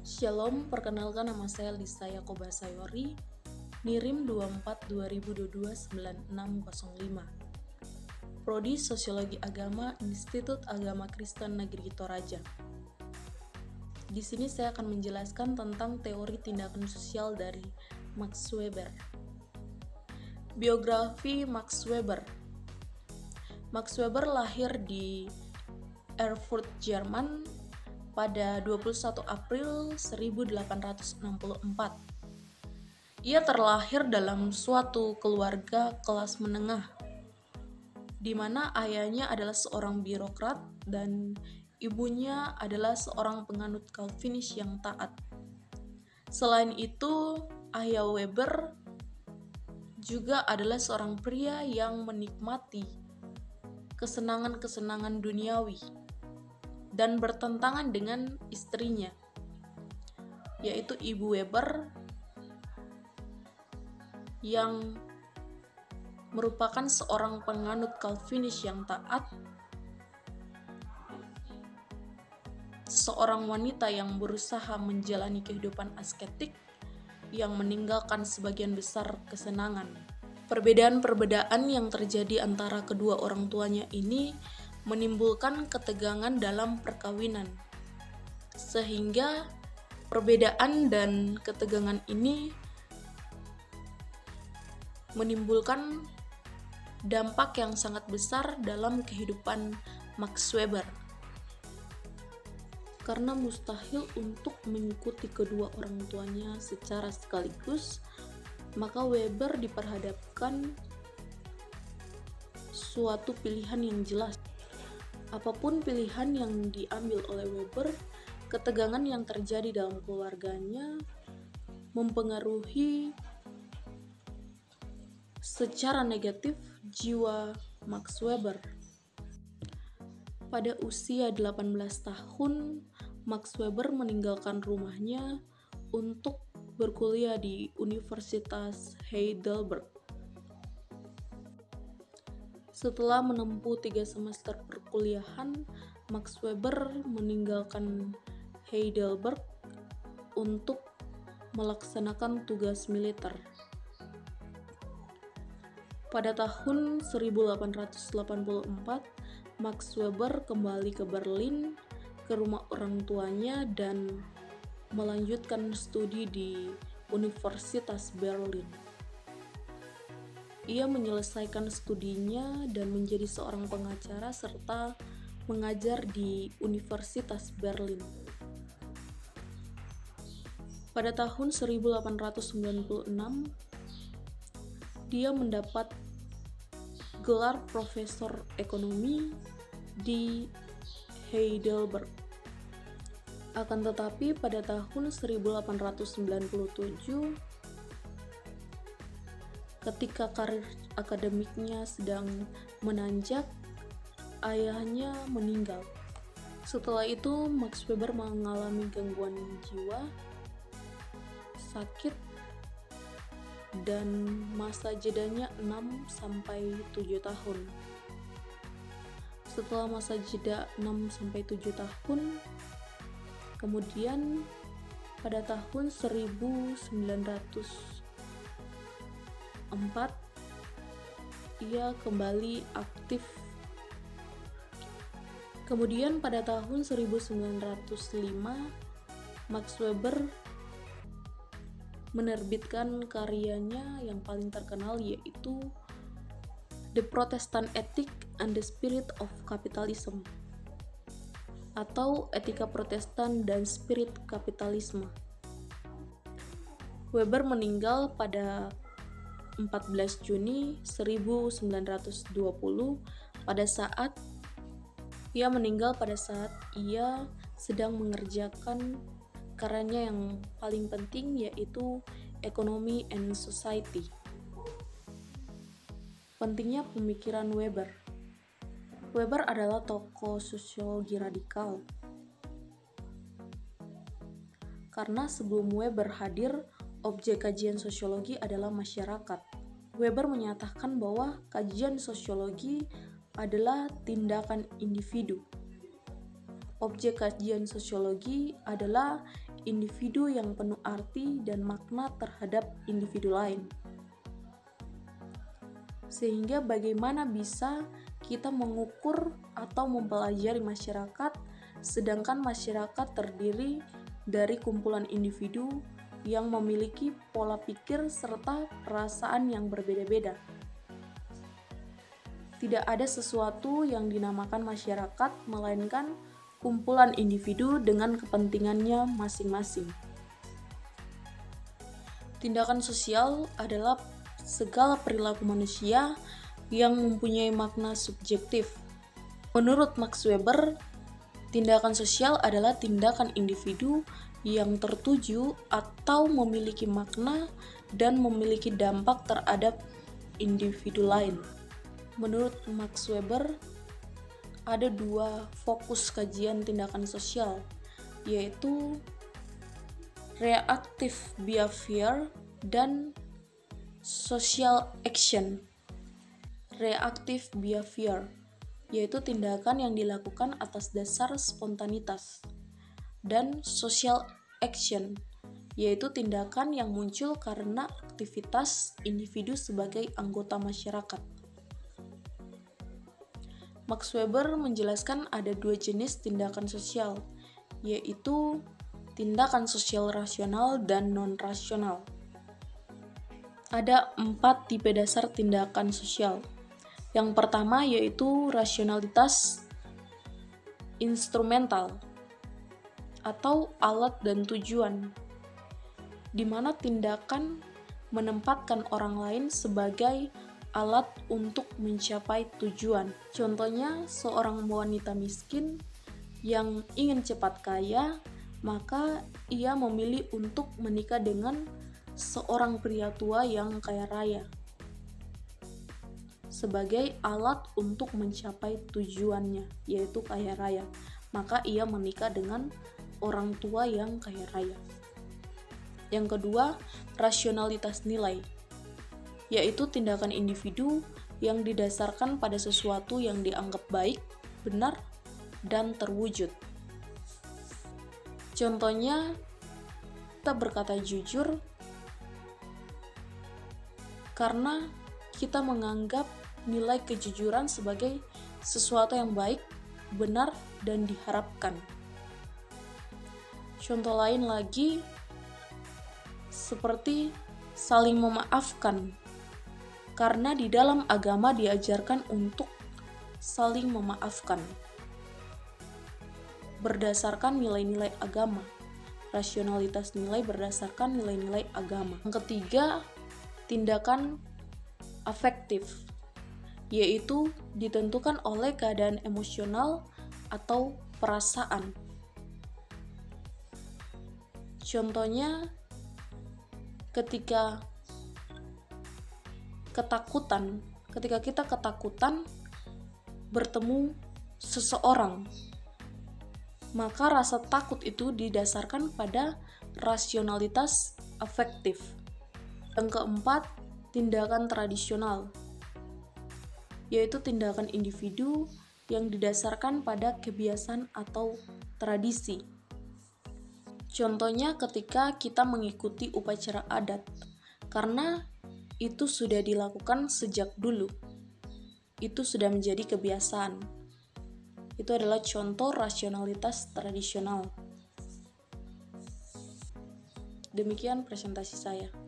Shalom, perkenalkan nama saya Lisa Yakoba Sayori, NIRIM 24 2022 9605. Prodi Sosiologi Agama, Institut Agama Kristen Negeri Toraja. Di sini saya akan menjelaskan tentang teori tindakan sosial dari Max Weber. Biografi Max Weber. Max Weber lahir di Erfurt, Jerman pada 21 April 1864. Ia terlahir dalam suatu keluarga kelas menengah, di mana ayahnya adalah seorang birokrat dan ibunya adalah seorang penganut Calvinis yang taat. Selain itu, ayah Weber juga adalah seorang pria yang menikmati kesenangan-kesenangan duniawi dan bertentangan dengan istrinya, yaitu Ibu Weber yang merupakan seorang penganut Calvinis yang taat, seorang wanita yang berusaha menjalani kehidupan asketik yang meninggalkan sebagian besar kesenangan. Perbedaan-perbedaan yang terjadi antara kedua orang tuanya ini menimbulkan ketegangan dalam perkawinan, sehingga perbedaan dan ketegangan ini menimbulkan dampak yang sangat besar dalam kehidupan Max Weber. Karena mustahil untuk mengikuti kedua orang tuanya secara sekaligus, maka Weber diperhadapkan suatu pilihan yang jelas. Apapun pilihan yang diambil oleh Weber, ketegangan yang terjadi dalam keluarganya mempengaruhi secara negatif jiwa Max Weber. Pada usia 18 tahun, Max Weber meninggalkan rumahnya untuk berkuliah di Universitas Heidelberg. Setelah menempuh 3 semester perkuliahan, Max Weber meninggalkan Heidelberg untuk melaksanakan tugas militer. Pada tahun 1884, Max Weber kembali ke Berlin, ke rumah orang tuanya, dan melanjutkan studi di Universitas Berlin. Ia menyelesaikan studinya dan menjadi seorang pengacara serta mengajar di Universitas Berlin. Pada tahun 1896, dia mendapat gelar profesor ekonomi di Heidelberg. Akan tetapi pada tahun 1897, ketika karir akademiknya sedang menanjak, ayahnya meninggal. Setelah itu, Max Weber mengalami gangguan jiwa, sakit, dan masa jedanya 6-7 tahun. Setelah masa jeda 6-7 tahun, kemudian pada tahun 1904 ia kembali aktif. Kemudian pada tahun 1905 Max Weber menerbitkan karyanya yang paling terkenal, yaitu The Protestant Ethic and the Spirit of Capitalism, atau Etika Protestan dan Spirit Kapitalisme. Weber meninggal pada 14 Juni 1920 pada saat ia sedang mengerjakan karyanya yang paling penting, yaitu Economy and Society. Pentingnya pemikiran Weber. Weber adalah tokoh sosiologi radikal. Karena sebelum Weber hadir, objek kajian sosiologi adalah masyarakat. Weber menyatakan bahwa kajian sosiologi adalah tindakan individu. Objek kajian sosiologi adalah individu yang penuh arti dan makna terhadap individu lain. Sehingga bagaimana bisa kita mengukur atau mempelajari masyarakat, sedangkan masyarakat terdiri dari kumpulan individu yang memiliki pola pikir serta perasaan yang berbeda-beda. Tidak ada sesuatu yang dinamakan masyarakat, melainkan kumpulan individu dengan kepentingannya masing-masing. Tindakan sosial adalah segala perilaku manusia yang mempunyai makna subjektif. Menurut Max Weber, tindakan sosial adalah tindakan individu yang tertuju atau memiliki makna dan memiliki dampak terhadap individu lain. Menurut Max Weber, ada dua fokus kajian tindakan sosial, yaitu reactive behavior dan social action. Reactive behavior yaitu tindakan yang dilakukan atas dasar spontanitas, dan social action yaitu tindakan yang muncul karena aktivitas individu sebagai anggota masyarakat. Max Weber menjelaskan ada dua jenis tindakan sosial, yaitu tindakan sosial rasional dan non-rasional. Ada 4 tipe dasar tindakan sosial. Yang pertama yaitu rasionalitas instrumental atau alat dan tujuan, di mana tindakan menempatkan orang lain sebagai alat untuk mencapai tujuan. Contohnya, seorang wanita miskin yang ingin cepat kaya, maka ia memilih untuk menikah dengan seorang pria tua yang kaya raya sebagai alat untuk mencapai tujuannya, yaitu kaya raya. Maka ia menikah dengan orang tua yang kaya raya. Yang kedua, rasionalitas nilai, yaitu tindakan individu yang didasarkan pada sesuatu yang dianggap baik, benar, dan terwujud. Contohnya, kita berkata jujur karena kita menganggap nilai kejujuran sebagai sesuatu yang baik, benar, dan diharapkan. Contoh lain lagi, seperti saling memaafkan, karena di dalam agama diajarkan untuk saling memaafkan berdasarkan nilai-nilai agama. Rasionalitas nilai berdasarkan nilai-nilai agama. Yang ketiga, tindakan afektif, yaitu ditentukan oleh keadaan emosional atau perasaan. Contohnya, ketika kita ketakutan bertemu seseorang, maka rasa takut itu didasarkan pada rasionalitas afektif. Yang keempat, tindakan tradisional, yaitu tindakan individu yang didasarkan pada kebiasaan atau tradisi. Contohnya ketika kita mengikuti upacara adat, karena itu sudah dilakukan sejak dulu. Itu sudah menjadi kebiasaan. Itu adalah contoh rasionalitas tradisional. Demikian presentasi saya.